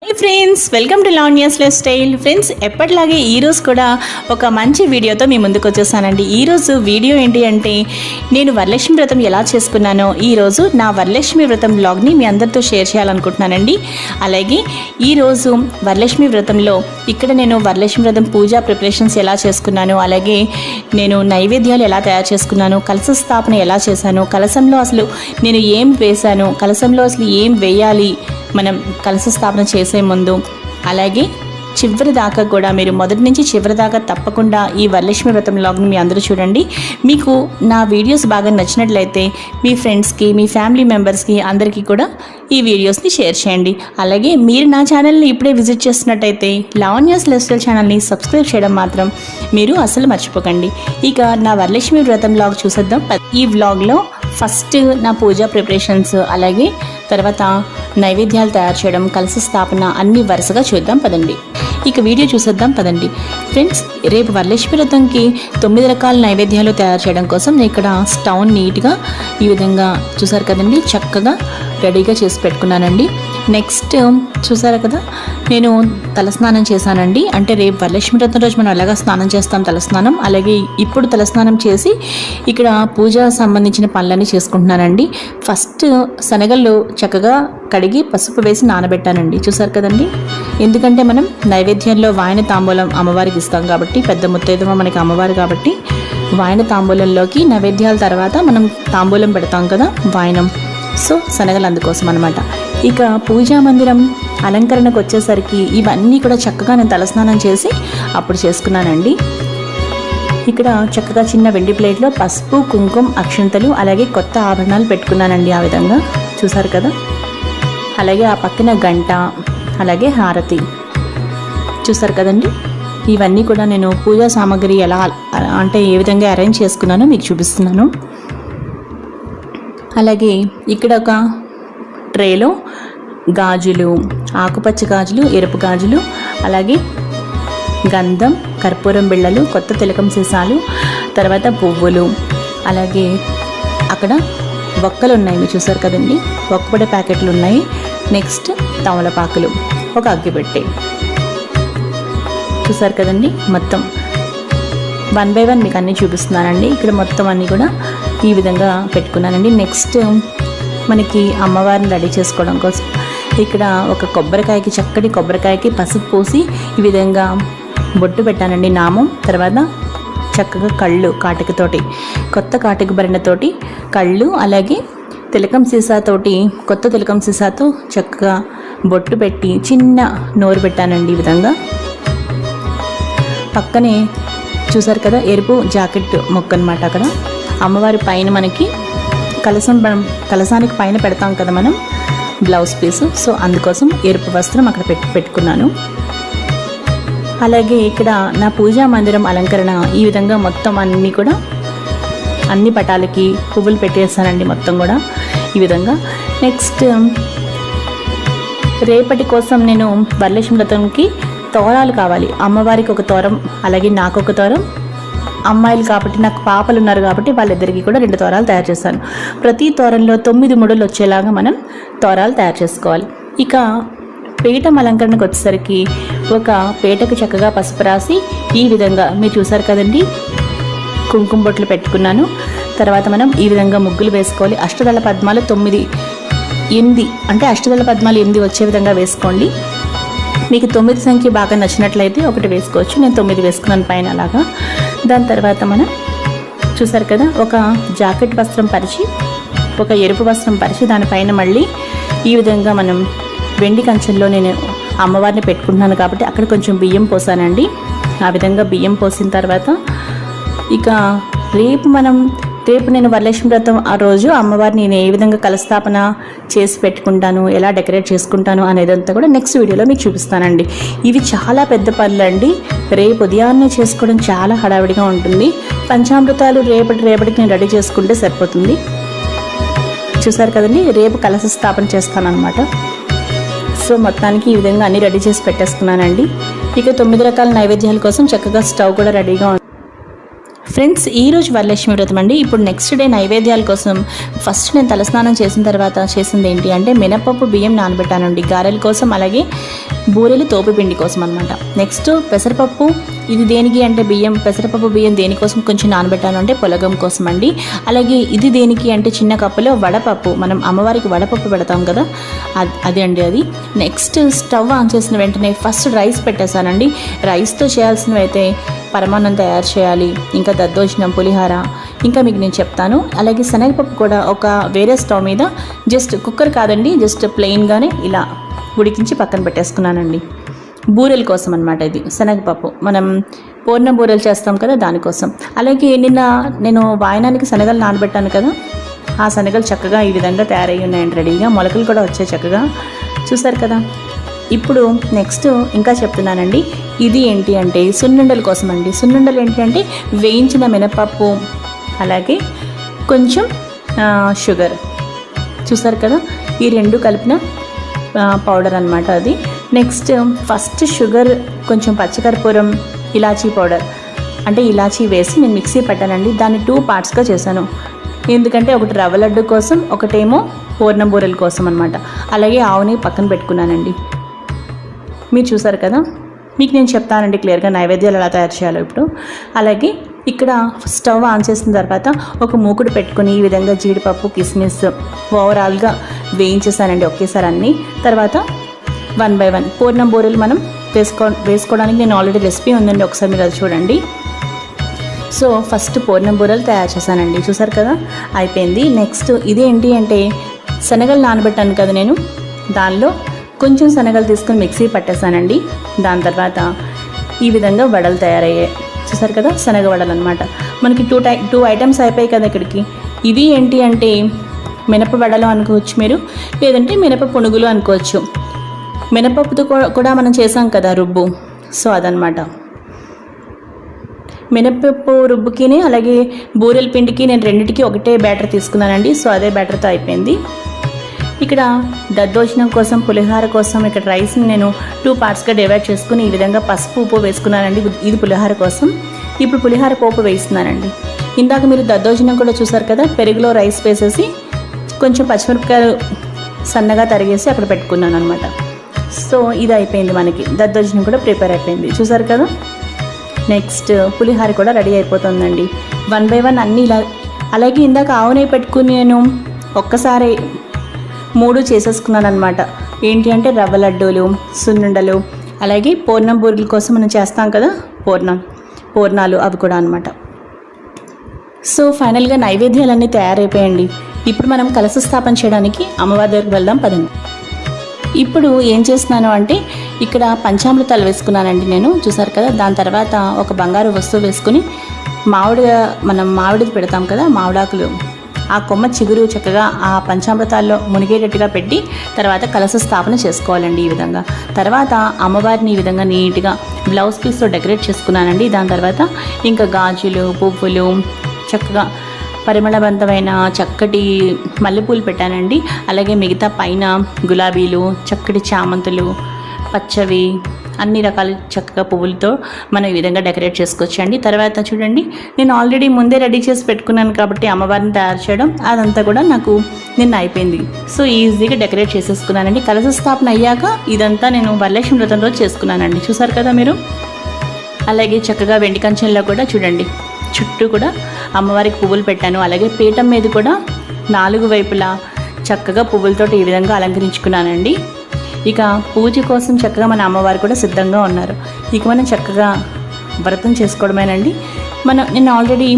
Hi friends, welcome to Lavanya's life style. Friends, ఎప్పటిలాగే ఈరోజు కూడా ఒక మంచి వీడియోతో మీ ముందుకు వచ్చేసానండి. ఈరోజు వీడియో ఏంటి అంటే, నేను వరలక్ష్మి వ్రతం ఎలా చేసుకున్నానో ఈరోజు నా వరలక్ష్మి వ్రతం బ్లాగ్ని మీ అందరితో షేర్ చేయాలనుకుంటున్నానండి. అలాగే ఈరోజు వరలక్ష్మి వ్రతంలో ఇక్కడ నేను వరలక్ష్మి వ్రతం పూజా ప్రిపరేషన్స్ ఎలా చేసుకున్నాను, అలాగే నేను నైవేద్యాలు ఎలా తయారు చేసుకున్నాను, కలశ స్థాపన ఎలా చేశాను, కలశంలో అసలు నేను ఏం వేశాను, కలశంలో అసలు ఏం వేయాలి మనం కలశ స్థాపన చేసే ముందు, అలాగే చివరి దాకా కూడా మీరు మొదటి నుంచి చివరి దాకా తప్పకుండా ఈ వరలక్ష్మి వ్రతం వ్లాగ్ని మీ అందరూ చూడండి. మీకు నా వీడియోస్ బాగా నచ్చినట్లయితే మీ ఫ్రెండ్స్కి, మీ ఫ్యామిలీ మెంబర్స్కి అందరికీ కూడా ఈ వీడియోస్ని షేర్ చేయండి. అలాగే మీరు నా ఛానల్ని ఇప్పుడే విజిట్ చేస్తున్నట్టయితే లావణ్యాస్ లైఫ్ స్టైల్ ఛానల్ని సబ్స్క్రైబ్ చేయడం మాత్రం మీరు అసలు మర్చిపోకండి. ఇక నా వరలక్ష్మి వ్రతం వ్లాగ్ చూసేద్దాం. ఈ వ్లాగ్లో ఫస్ట్ నా పూజా ప్రిపరేషన్స్, అలాగే తర్వాత నైవేద్యాలు తయారు చేయడం, కలశ స్థాపన అన్నీ వరుసగా చూద్దాం పదండి. ఇక వీడియో చూసేద్దాం పదండి. ఫ్రెండ్స్, రేపు వరలక్ష్మి వ్రతంకి 9 రకాల నైవేద్యాలు తయారు చేయడం కోసం నేను ఇక్కడ స్టవ్ నీట్గా ఈ విధంగా చూసారు కదండి, చక్కగా రెడీగా చేసి పెట్టుకున్నానండి. నెక్స్ట్ చూసారు కదా, నేను తలస్నానం చేశానండి. అంటే రేపు వరలక్ష్మి వ్రతం రోజు మనం అలాగా స్నానం చేస్తాం, తలస్నానం. అలాగే ఇప్పుడు తలస్నానం చేసి ఇక్కడ పూజ సంబంధించిన పనులన్నీ చేసుకుంటున్నానండి. ఫస్ట్ శనగలు చక్కగా కడిగి పసుపు వేసి నానబెట్టానండి. చూసారు కదండి, ఎందుకంటే మనం నైవేద్యంలో వాయన తాంబూలం అమ్మవారికి ఇస్తాం కాబట్టి, పెద్ద ముత్తైదువ మనకి అమ్మవారు కాబట్టి వాయన తాంబూలంలోకి నైవేద్యాల తర్వాత మనం తాంబూలం పెడతాం కదా, వాయనం. సో శనగలు అందుకోసం అనమాట. ఇక పూజా మందిరం అలంకరణకు వచ్చేసరికి ఇవన్నీ కూడా చక్కగా నేను తలస్నానం చేసి అప్పుడు చేసుకున్నానండి. ఇక్కడ చక్కగా చిన్న వెండి ప్లేట్లో పసుపు, కుంకుమ, అక్షంతలు, అలాగే కొత్త ఆభరణాలు పెట్టుకున్నానండి. ఆ విధంగా చూసారు కదా. అలాగే ఆ పక్కన గంట, అలాగే హారతి చూసారు కదండి. ఇవన్నీ కూడా నేను పూజా సామాగ్రి ఎలా అంటే ఏ విధంగా అరేంజ్ చేసుకున్నానో మీకు చూపిస్తున్నాను. అలాగే ఇక్కడ ఒక ట్రేలో గాజులు, ఆకుపచ్చ గాజులు, ఎరుపు గాజులు, అలాగే గంధం, కర్పూరం బిళ్ళలు, కొత్త తిలకం సీసాలు, తర్వాత పువ్వులు, అలాగే అక్కడ ఒక్కలు ఉన్నాయి మీరు చూసారు కదండి, ఒక్కపొడి ప్యాకెట్లు ఉన్నాయి. నెక్స్ట్ తమలపాకులు, ఒక అగ్గిపెట్టె చూసారు కదండి. మొత్తం 1 by 1 మీకు అన్నీ చూపిస్తున్నానండి. ఇక్కడ మొత్తం అన్నీ కూడా ఈ విధంగా పెట్టుకున్నానండి. నెక్స్ట్ మనకి అమ్మవారిని రెడీ చేసుకోవడం కోసం ఇక్కడ ఒక కొబ్బరికాయకి, చక్కటి కొబ్బరికాయకి పసుపు పోసి ఈ విధంగా బొట్టు పెట్టానండి, నామం. తర్వాత చక్కగా కళ్ళు కాటికతోటి, కొత్త కాటిక భరణతోటి కళ్ళు, అలాగే తిలకం సీసాతోటి, కొత్త తిలకం సీసాతో చక్కగా బొట్టు పెట్టి చిన్న నోరు పెట్టానండి. ఈ విధంగా పక్కనే చూసారు కదా ఎరుపు జాకెట్ మొక్క అనమాట. అక్కడ అమ్మవారి పైన మనకి కలశానికి పైన పెడతాం కదా మనం బ్లౌజ్ పీసు, సో అందుకోసం ఎరుపు వస్త్రం అక్కడ పెట్టుకున్నాను. అలాగే ఇక్కడ నా పూజా మందిరం అలంకరణ ఈ విధంగా మొత్తం అన్నీ కూడా అన్ని పటాలకి పువ్వులు పెట్టేస్తానండి మొత్తం కూడా ఈ విధంగా. నెక్స్ట్ రేపటి కోసం నేను వరలక్ష్మి వ్రతంకి తోరాలు కావాలి. అమ్మవారికి ఒక తోరం, అలాగే నాకు ఒక తోరం. అమ్మాయిలు కాబట్టి, నాకు పాపలు ఉన్నారు కాబట్టి వాళ్ళిద్దరికీ కూడా 2 తోరాలు తయారు చేస్తాను. ప్రతి తోరంలో 9 ముడులు వచ్చేలాగా మనం తోరాలు తయారు చేసుకోవాలి. ఇక పీఠం అలంకరణకు వచ్చేసరికి ఒక పీటకు చక్కగా పసుపు రాసి ఈ విధంగా మీరు చూసారు కదండి, కుంకుమ బొట్లు పెట్టుకున్నాను. తర్వాత మనం ఈ విధంగా ముగ్గులు వేసుకోవాలి. అష్టదళ పద్మాలు 8 అంటే అష్టదళ పద్మాలు 8 వచ్చే విధంగా వేసుకోండి. మీకు 9 సంఖ్య బాగా నచ్చినట్లయితే 1 వేసుకోవచ్చు. నేను 9 వేసుకున్నాను పైన అలాగా. దాని తర్వాత మనం చూసారు కదా ఒక జాకెట్ వస్త్రం పరిచి, ఒక ఎరుపు వస్త్రం పరిచి దానిపైన మళ్ళీ ఈ విధంగా మనం వెండి కంచెల్లో నేను అమ్మవారిని పెట్టుకుంటున్నాను కాబట్టి అక్కడ కొంచెం బియ్యం పోసానండి. ఆ విధంగా బియ్యం పోసిన తర్వాత ఇక రేపు నేను వరలక్ష్మి వ్రతం ఆ రోజు అమ్మవారిని నేను ఏ విధంగా కలస్థాపన చేసి పెట్టుకుంటాను, ఎలా డెకరేట్ చేసుకుంటాను అనేదంతా కూడా నెక్స్ట్ వీడియోలో మీకు చూపిస్తానండి. ఇవి చాలా పెద్ద పనులు అండి. రేపు ఉదయాన్నే చేసుకోవడం చాలా హడావిడిగా ఉంటుంది. పంచామృతాలు రేపటికి నేను రెడీ చేసుకుంటే సరిపోతుంది. చూసారు కదండి, రేపు కలశ స్థాపన చేస్తానన్నమాట. సో మొత్తానికి ఈ విధంగా అన్నీ రెడీ చేసి పెట్టేసుకున్నానండి. ఇక 9 రకాల నైవేద్యాల కోసం చక్కగా స్టవ్ కూడా రెడీగా ఉంది. ఫ్రెండ్స్, ఈరోజు వరలక్ష్మి వ్రతం అండి. ఇప్పుడు నెక్స్ట్ డే నైవేద్యాల కోసం ఫస్ట్ నేను తలస్నానం చేసిన తర్వాత చేసింది ఏంటి అంటే మినపప్పు బియ్యం నానబెట్టానండి గారెల కోసం, అలాగే బూరెలు తోపుపిండి కోసం అనమాట. నెక్స్ట్ పెసరపప్పు, ఇది దేనికి అంటే పెసరపప్పు బియ్యం దేనికోసం కొంచెం నానబెట్టాను అంటే పులగం కోసం అండి. అలాగే ఇది దేనికి అంటే చిన్న కప్పులో వడపప్పు, మనం అమ్మవారికి వడపప్పు పెడతాం కదా, అది అండి అది. నెక్స్ట్ స్టవ్ ఆన్ చేసిన వెంటనే ఫస్ట్ రైస్ పెట్టేశానండి. రైస్తో చేయాల్సినవి అయితే పరమాన్నం తయారు చేయాలి, ఇంకా దద్దోజనం, పులిహార, ఇంకా మీకు నేను చెప్తాను. అలాగే శనగపప్పు కూడా ఒక వేరే స్టవ్ మీద, జస్ట్ కుక్కర్ కాదండి, జస్ట్ ప్లెయిన్గానే ఇలా ఉడికించి పక్కన పెట్టేసుకున్నానండి. బూరెల కోసం అనమాట. ఇది శనగపప్పు, మనం పూర్ణ బూరెలు చేస్తాం కదా, దానికోసం. అలాగే నిన్న నేను వాయనానికి శనగలు నానబెట్టాను కదా, ఆ శనగలు చక్కగా ఈ విధంగా తయారయ్యి ఉన్నాయండి రెడీగా. మొలకలు కూడా వచ్చాయి చక్కగా, చూసారు కదా. ఇప్పుడు నెక్స్ట్ ఇంకా చెప్తున్నానండి. ఇది ఏంటి అంటే సున్నుండల కోసం అండి. సున్నుండలు ఏంటి అంటే వేయించిన మినపప్పు, అలాగే కొంచెం షుగర్, చూసారు కదా, ఈ రెండు కలిపిన పౌడర్ అనమాట అది. నెక్స్ట్ ఫస్ట్ షుగర్, కొంచెం పచ్చకర్పూరం, ఇలాచీ పౌడర్ అంటే ఇలాచీ వేసి నేను మిక్సీ పెట్టానండి. దాన్ని 2 పార్ట్స్గా చేశాను. ఎందుకంటే ఒకటి రవ్వ లడ్డు కోసం, ఒకటేమో పూర్ణం బూరెల కోసం అనమాట. అలాగే ఆవుని పక్కన పెట్టుకున్నానండి. మీరు చూసారు కదా, మీకు నేను చెప్తానండి క్లియర్గా నైవేద్యాలు ఎలా తయారు చేయాలో ఇప్పుడు. అలాగే ఇక్కడ స్టవ్ ఆన్ చేసిన తర్వాత ఒక మూకుడు పెట్టుకుని ఈ విధంగా జీడిపప్పు, కిస్మిస్ ఓవరాల్గా వేయించేసానండి ఒకేసారి అన్నీ. తర్వాత 1 by 1 పూర్ణం బూరెలు మనం వేసుకోవడానికి నేను ఆల్రెడీ రెసిపీ ఉందండి, ఒకసారి మీరు అది చూడండి. సో ఫస్ట్ పూర్ణం బూరెలు తయారు చేశానండి, చూసారు కదా, అయిపోయింది. నెక్స్ట్ ఇది ఏంటి అంటే శనగలు నానబెట్టాను కదా నేను, దానిలో కొంచెం శనగలు తీసుకుని మిక్సీ పట్టేశానండి. దాని తర్వాత ఈ విధంగా వడలు తయారయ్యాయి, చూసారు కదా, శనగ వడలు అనమాట. మనకి 2 ఐటమ్స్ అయిపోయాయి కదా ఇక్కడికి. ఇవి ఏంటి అంటే మినప వడలు అనుకోవచ్చు మీరు, లేదంటే మినప పునుగులు అనుకోవచ్చు. మినపప్పుతో కూడా మనం చేసాం కదా రుబ్బు, సో అదనమాట. మినపప్పు రుబ్బుకిని అలాగే బూరెల పిండికి నేను రెండింటికి ఒకటే బ్యాటర్ తీసుకున్నానండి. సో అదే బ్యాటర్తో అయిపోయింది. ఇక్కడ దద్దోజనం కోసం, పులిహార కోసం ఇక్కడ రైస్ని నేను 2 పార్ట్స్గా డివైడ్ చేసుకుని ఈ విధంగా పసుపు, ఉప్పు వేసుకున్నానండి. ఇది పులిహార కోసం. ఇప్పుడు పులిహార పోపు వేస్తున్నానండి. ఇందాక మీరు దద్దోజనం కూడా చూసారు కదా, పెరుగులో రైస్ వేసేసి కొంచెం పచ్చిమిరపకాయలు సన్నగా తరిగేసి అక్కడ పెట్టుకున్నాను అనమాట. సో ఇది అయిపోయింది, మనకి దద్దోజనం కూడా ప్రిపేర్ అయిపోయింది, చూసారు కదా. నెక్స్ట్ పులిహార కూడా రెడీ అయిపోతుందండి. 1 by 1 అన్నీ ఇలా. అలాగే ఇందాక ఆవునేయి పెట్టుకుని నేను ఒక్కసారి 3 చేసేసుకున్నాను అనమాట. ఏంటి అంటే రవ్వ లడ్డూలు, సున్నుండలు, అలాగే పూర్ణం బూరెల కోసం మనం చేస్తాం కదా పూర్ణాలు, అవి కూడా అనమాట. సో ఫైనల్గా నైవేద్యాలన్నీ తయారైపోయండి. ఇప్పుడు మనం కలశ స్థాపన చేయడానికి అమ్మవారి దగ్గరికి వెళ్దాం పదండి. ఇప్పుడు ఏం చేస్తున్నాను అంటే ఇక్కడ పంచామృతాలు వేసుకున్నానండి నేను, చూసారు కదా. దాని తర్వాత ఒక బంగారు వస్తువు వేసుకుని మనం మామిడిది పెడతాం కదా, మామిడాకులు, ఆ కొమ్మ చిగురు చక్కగా ఆ పంచామృతాల్లో మునిగేటట్టుగా పెట్టి తర్వాత కలశ స్థాపన చేసుకోవాలండి ఈ విధంగా. తర్వాత అమ్మవారిని ఈ విధంగా నీట్గా బ్లౌజ్ పీస్తో డెకరేట్ చేసుకున్నానండి. దాని తర్వాత ఇంకా గాజులు, పువ్వులు, చక్కగా పరిమళవంతమైన చక్కటి మల్లెపూలు పెట్టానండి. అలాగే మిగతా పైన గులాబీలు, చక్కటి చామంతులు, పచ్చవి, అన్ని రకాల చక్కగా పువ్వులతో మనం ఈ విధంగా డెకరేట్ చేసుకోవచ్చండి. తర్వాత చూడండి, నేను ఆల్రెడీ ముందే రెడీ చేసి పెట్టుకున్నాను కాబట్టి అమ్మవారిని తయారు చేయడం అదంతా కూడా నాకు నిన్న అయిపోయింది. సో ఈజీగా డెకరేట్ చేసేసుకున్నానండి. కలశ స్థాపన అయ్యాక ఇదంతా నేను వరలక్ష్మి వ్రతం రోజు చేసుకున్నానండి, చూసారు కదా మీరు. అలాగే చక్కగా వెండి కంచెంలో కూడా చూడండి చుట్టూ కూడా అమ్మవారికి పువ్వులు పెట్టాను. అలాగే పీఠం మీద కూడా 4 వైపులా చక్కగా పువ్వులతో ఈ విధంగా అలంకరించుకున్నానండి. ఇక పూజ కోసం చక్కగా మన అమ్మవారు కూడా సిద్ధంగా ఉన్నారు. ఇక మనం చక్కగా వ్రతం చేసుకోవడమేనండి. నేను ఆల్రెడీ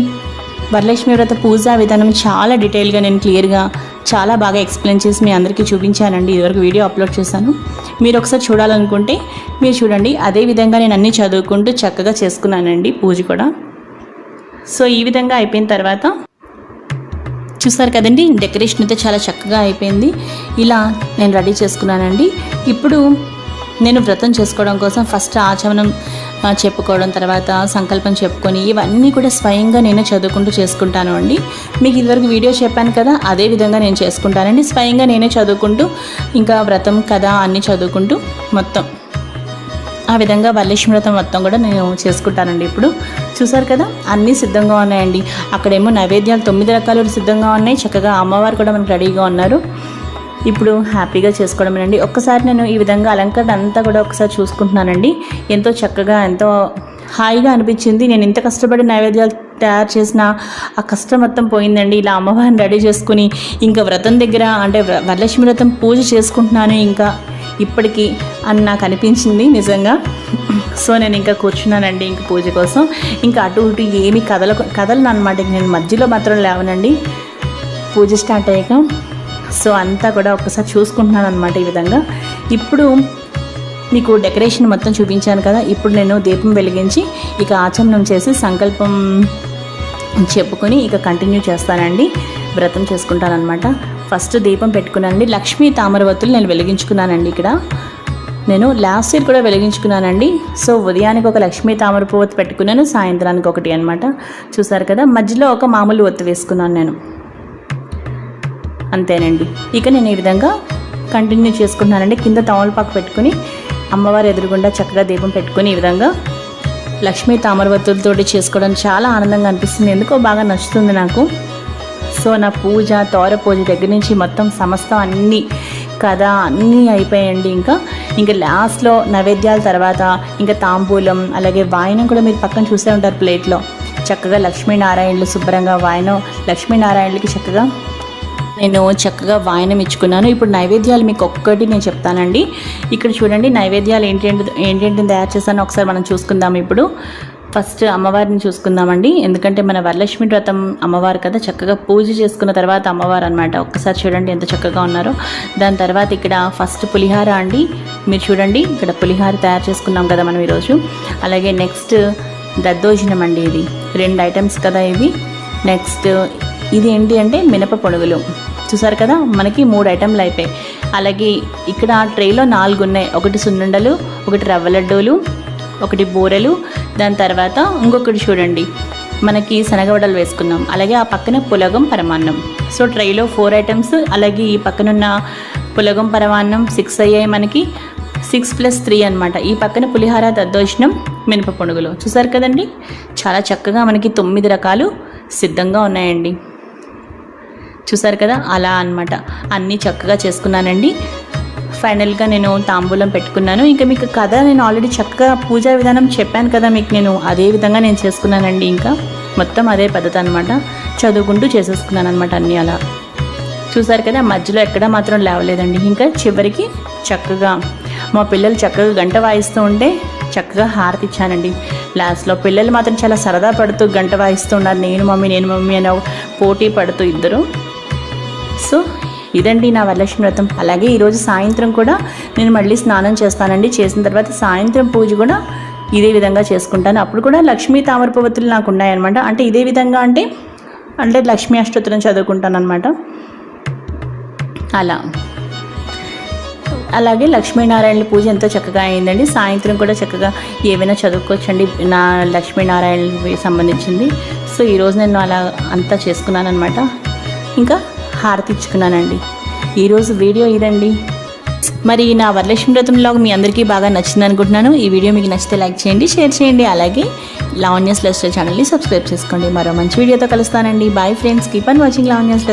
వరలక్ష్మి వ్రత పూజా విధానం చాలా డీటెయిల్గా నేను క్లియర్గా చాలా బాగా ఎక్స్ప్లెయిన్ చేసి మీ అందరికీ చూపించానండి. ఇదివరకు వీడియో అప్లోడ్ చేశాను, మీరు ఒకసారి చూడాలనుకుంటే మీరు చూడండి. అదేవిధంగా నేను అన్నీ చదువుకుంటూ చక్కగా చేసుకున్నానండి పూజ కూడా. సో ఈ విధంగా అయిపోయిన తర్వాత చూసారు కదండి, డెకరేషన్ అయితే చాలా చక్కగా అయిపోయింది. ఇలా నేను రెడీ చేసుకున్నానండి. ఇప్పుడు నేను వ్రతం చేసుకోవడం కోసం ఫస్ట్ ఆచమనం చెప్పుకోవడం, తర్వాత సంకల్పం చెప్పుకొని ఇవన్నీ కూడా స్వయంగా నేనే చదువుకుంటూ చేసుకుంటాను అండి. మీకు ఇదివరకు వీడియో చెప్పాను కదా, అదే విధంగా నేను చేసుకుంటానండి. స్వయంగా నేనే చదువుకుంటూ ఇంకా వ్రతం కదా అన్నీ చదువుకుంటూ మొత్తం ఆ విధంగా వరలక్ష్మి వ్రతం మొత్తం కూడా నేను చేసుకుంటానండి. ఇప్పుడు చూసారు కదా, అన్నీ సిద్ధంగా ఉన్నాయండి. అక్కడేమో నైవేద్యాలు 9 రకాలు సిద్ధంగా ఉన్నాయి. చక్కగా అమ్మవారు కూడా మనకు రెడీగా ఉన్నారు. ఇప్పుడు హ్యాపీగా చేసుకోవడమేనండి. ఒక్కసారి నేను ఈ విధంగా అలంకరణ అంతా కూడా ఒకసారి చూసుకుంటున్నానండి. ఎంతో చక్కగా, ఎంతో హాయిగా అనిపించింది. నేను ఇంత కష్టపడి నైవేద్యాలు తయారు చేసిన ఆ కష్టం మొత్తం పోయిందండి. ఇలా అమ్మవారిని రెడీ చేసుకుని ఇంకా వ్రతం దగ్గర అంటే వరలక్ష్మి వ్రతం పూజ చేసుకుంటున్నాను ఇంకా ఇప్పటికీ అని నాకు అనిపించింది నిజంగా. సో నేను ఇంకా కూర్చున్నానండి ఇంక పూజ కోసం. ఇంకా అటు ఇటు ఏమీ కదలను అనమాట. నేను మధ్యలో మాత్రం లేవనండి పూజ స్టార్ట్ అయ్యాక. సో అంతా కూడా ఒక్కసారి చూసుకుంటున్నాను అనమాట ఈ విధంగా. ఇప్పుడు మీకు డెకరేషన్ మొత్తం చూపించాను కదా. ఇప్పుడు నేను దీపం వెలిగించి ఇక ఆచమనం చేసి సంకల్పం చెప్పుకొని ఇక కంటిన్యూ చేస్తానండి. వ్రతం చేసుకుంటానమాట. ఫస్ట్ దీపం పెట్టుకున్నానండి. లక్ష్మీ తామరవత్తులు నేను వెలిగించుకున్నానండి. ఇక్కడ నేను లాస్ట్ ఇయర్ కూడా వెలిగించుకున్నానండి. సో ఉదయానికి ఒక లక్ష్మీ తామర పువ్వు పెట్టుకున్నాను, సాయంత్రానికి ఒకటి అనమాట. చూసారు కదా, మధ్యలో ఒక మామూలు ఒత్తు వేసుకున్నాను నేను, అంతేనండి. ఇక నేను ఈ విధంగా కంటిన్యూ చేసుకుంటున్నానండి. కింద తమలపాకు పెట్టుకుని అమ్మవారి ఎదురుగుండా చక్కగా దీపం పెట్టుకుని ఈ విధంగా లక్ష్మీ తామరవత్తులతోటి చేసుకోవడం చాలా ఆనందంగా అనిపిస్తుంది. ఎందుకో బాగా నచ్చుతుంది నాకు. సో నా పూజ, తోర పూజ దగ్గర నుంచి మొత్తం సమస్తం అన్నీ కదా అన్నీ అయిపోయాయండి. ఇంకా లాస్ట్లో నైవేద్యాల తర్వాత ఇంకా తాంబూలం, అలాగే వాయనం కూడా మీరు పక్కన చూసే ఉంటారు ప్లేట్లో. చక్కగా లక్ష్మీనారాయణలు శుభ్రంగా వాయనం, లక్ష్మీనారాయణలకి చక్కగా వాయనం ఇచ్చుకున్నాను. ఇప్పుడు నైవేద్యాలు మీకు ఒక్కటి నేను చెప్తానండి. ఇక్కడ చూడండి, నైవేద్యాలు ఏంటేంటి తయారు చేశానో ఒకసారి మనం చూసుకుందాం. ఇప్పుడు ఫస్ట్ అమ్మవారిని చూసుకుందామండి. ఎందుకంటే మన వరలక్ష్మి వ్రతం అమ్మవారు కదా, చక్కగా పూజ చేసుకున్న తర్వాత అమ్మవారు అనమాట. ఒక్కసారి చూడండి ఎంత చక్కగా ఉన్నారో. దాని తర్వాత ఇక్కడ ఫస్ట్ పులిహార అండి. మీరు చూడండి, ఇక్కడ పులిహార తయారు చేసుకున్నాం కదా మనం ఈరోజు. అలాగే నెక్స్ట్ దద్దోజనం అండి. ఇది 2 ఐటమ్స్ కదా ఇవి. నెక్స్ట్ ఇది ఏంటి అంటే మినప పొడుగులు. చూసారు కదా, మనకి 3 ఐటెంలు అయిపోయాయి. అలాగే ఇక్కడ ట్రేలో 4 ఉన్నాయి. ఒకటి సున్నుండలు, ఒకటి రవ్వ లడ్డూలు, ఒకటి బూరెలు. దాని తర్వాత ఇంకొకటి చూడండి, మనకి శనగవడలు వేసుకున్నాం. అలాగే ఆ పక్కన పులగం, పరమాన్నం. సో ట్రేలో 4 ఐటమ్స్. అలాగే ఈ పక్కనున్న పులగం, పరమాన్నం 6 అయ్యాయి మనకి. 6+3 అనమాట. ఈ పక్కన పులిహార, దద్దోజనం, మినప పొడుగులు. చూసారు కదండి, చాలా చక్కగా మనకి 9 రకాలు సిద్ధంగా ఉన్నాయండి. చూసారు కదా, అలా అన్నమాట. అన్నీ చక్కగా చేసుకున్నానండి. ఫైనల్గా నేను తాంబూలం పెట్టుకున్నాను. ఇంకా మీకు కథ నేను ఆల్రెడీ చక్కగా పూజా విధానం చెప్పాను కదా మీకు. నేను అదే విధంగా నేను చేసుకున్నానండి. ఇంకా మొత్తం అదే పద్ధతి అనమాట. చదువుకుంటూ చేసేసుకున్నాను అనమాట అన్నీ అలా. చూసారు కదా, మధ్యలో ఎక్కడ మాత్రం లేవలేదండి. ఇంకా చివరికి చక్కగా మా పిల్లలు చక్కగా గంట వాయిస్తూ ఉంటే చక్కగా హారతి ఇచ్చానండి. లాస్ట్లో పిల్లలు మాత్రం చాలా సరదా పడుతూ గంట వాయిస్తూ ఉన్నారు. నేను మమ్మీ అని పోటీ పడుతూ ఇద్దరు. సో ఇదండి నా వరలక్ష్మి వ్రతం. అలాగే ఈరోజు సాయంత్రం కూడా నేను మళ్ళీ స్నానం చేస్తానండి. చేసిన తర్వాత సాయంత్రం పూజ కూడా ఇదే విధంగా చేసుకుంటాను. అప్పుడు కూడా లక్ష్మీ తామరపువత్తులు నాకు ఉన్నాయన్నమాట. అంటే ఇదే విధంగా అంటే లక్ష్మీ అష్టోత్తరం చదువుకుంటాను అనమాట. అలాగే లక్ష్మీనారాయణల పూజ ఎంతో చక్కగా అయిందండి. సాయంత్రం కూడా చక్కగా ఏవైనా చదువుకోవచ్చండి నా లక్ష్మీనారాయణకి సంబంధించింది. సో ఈరోజు నేను అలా అంతా చేసుకున్నాను అనమాట. ఇంకా హారతి ఇచ్చుకున్నానండి. ఈరోజు వీడియో ఇదండి. మరి నా వరలక్ష్మి వ్రతంలో మీ అందరికీ బాగా నచ్చింది అనుకుంటున్నాను. ఈ వీడియో మీకు నచ్చితే లైక్ చేయండి, షేర్ చేయండి. అలాగే లావణ్యాస్ లైఫ్ స్టైల్ ఛానల్ని సబ్స్క్రైబ్ చేసుకోండి. మరో మంచి వీడియోతో కలుస్తానండి. Bye friends, keep on watching Lavanya's life.